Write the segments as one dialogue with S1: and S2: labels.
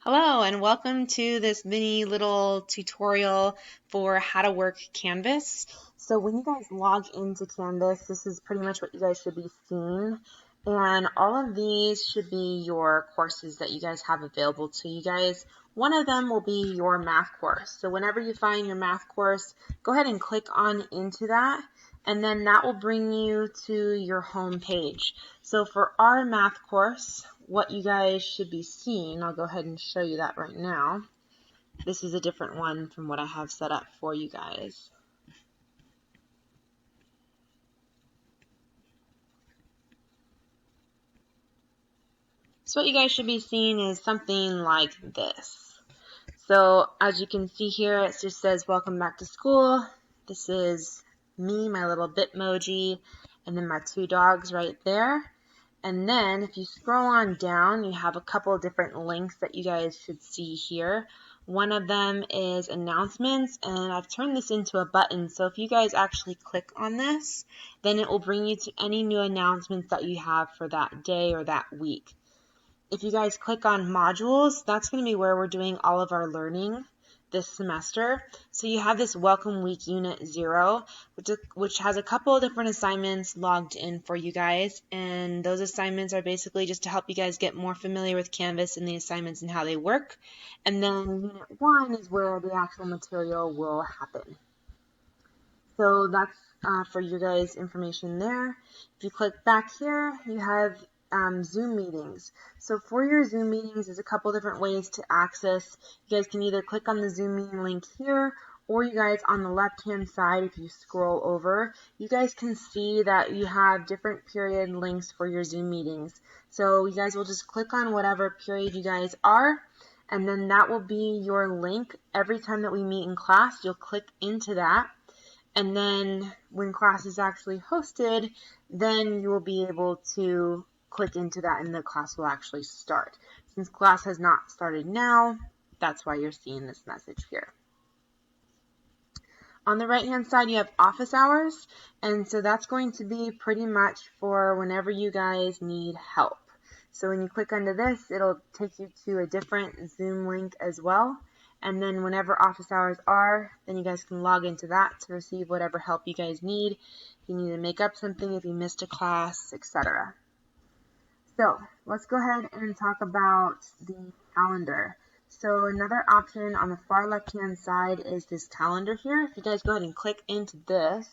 S1: Hello and welcome to this mini little tutorial for how to work Canvas. So when you guys log into Canvas, this is pretty much what you guys should be seeing. And all of these should be your courses that you guys have available to you guys. One of them will be your math course. So whenever you find your math course, go ahead and click on into that. And then that will bring you to your home page. So for our math course, what you guys should be seeing, I'll go ahead and show you that right now. This is a different one from what I have set up for you guys. So what you guys should be seeing is something like this. So as you can see here, it just says welcome back to school. This is me, my little Bitmoji, and then my two dogs right there. And then if you scroll on down, you have a couple of different links that you guys should see here. One of them is announcements, and I've turned this into a button. So if you guys actually click on this, then it will bring you to any new announcements that you have for that day or that week. If you guys click on modules, that's going to be where we're doing all of our learning this semester. So you have this Welcome Week Unit 0, which has a couple of different assignments logged in for you guys. And those assignments are basically just to help you guys get more familiar with Canvas and the assignments and how they work. And then Unit 1 is where the actual material will happen. So that's for your guys' information there. If you click back here, you have Zoom meetings. So for your Zoom meetings, there's a couple different ways to access. You guys can either click on the Zoom meeting link here, or you guys on the left-hand side, if you scroll over, you guys can see that you have different period links for your Zoom meetings. So you guys will just click on whatever period you guys are, and then that will be your link. Every time that we meet in class, you'll click into that. And then when class is actually hosted, then you will be able to click into that and the class will actually start. Since class has not started now, that's why you're seeing this message here. On the right hand side, you have office hours, and so that's going to be pretty much for whenever you guys need help. So when you click onto this, it'll take you to a different Zoom link as well. And then whenever office hours are, then you guys can log into that to receive whatever help you guys need. If you need to make up something, if you missed a class, etc. So let's go ahead and talk about the calendar. So another option on the far left-hand side is this calendar here. If you guys go ahead and click into this,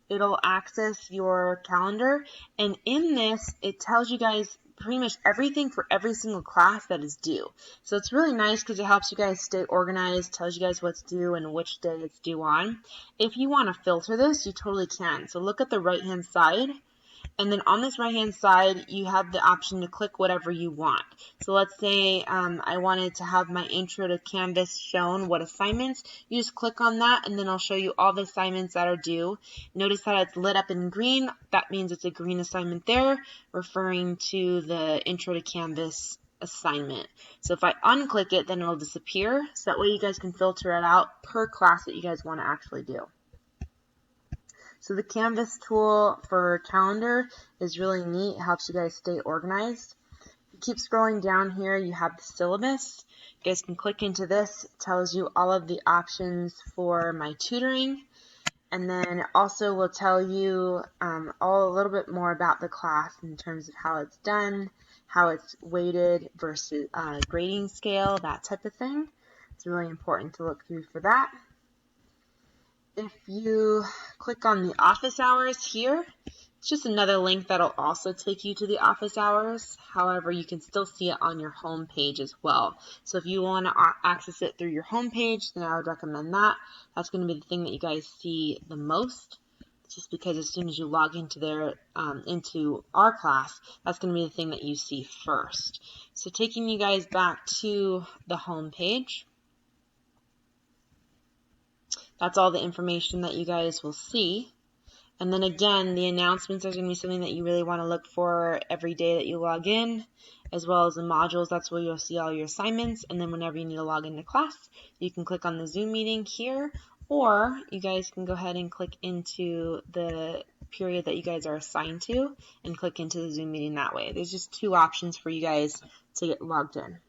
S1: it'll access your calendar. And in this, it tells you guys pretty much everything for every single class that is due. So it's really nice because it helps you guys stay organized, tells you guys what's due and which day it's due on. If you want to filter this, you totally can. So look at the right-hand side. And then on this right-hand side, you have the option to click whatever you want. So let's say I wanted to have my intro to Canvas shown, what assignments. You just click on that, and then I'll show you all the assignments that are due. Notice that it's lit up in green. That means it's a green assignment there, referring to the intro to Canvas assignment. So if I unclick it, then it'll disappear. So that way you guys can filter it out per class that you guys want to actually do. So the Canvas tool for calendar is really neat. It helps you guys stay organized. If you keep scrolling down here, you have the syllabus. You guys can click into this. It tells you all of the options for my tutoring. And then it also will tell you a little bit more about the class in terms of how it's done, how it's weighted versus grading scale, that type of thing. It's really important to look through for that. If you click on the office hours here, it's just another link that'll also take you to the office hours. However, you can still see it on your home page as well. So if you want to access it through your home page, then I would recommend that. That's going to be the thing that you guys see the most, just because as soon as you log into into our class, that's going to be the thing that you see first. So taking you guys back to the home page. That's all the information that you guys will see. And then again, the announcements are going to be something that you really want to look for every day that you log in, as well as the modules. That's where you'll see all your assignments. And then whenever you need to log into class, you can click on the Zoom meeting here, or you guys can go ahead and click into the period that you guys are assigned to and click into the Zoom meeting that way. There's just two options for you guys to get logged in.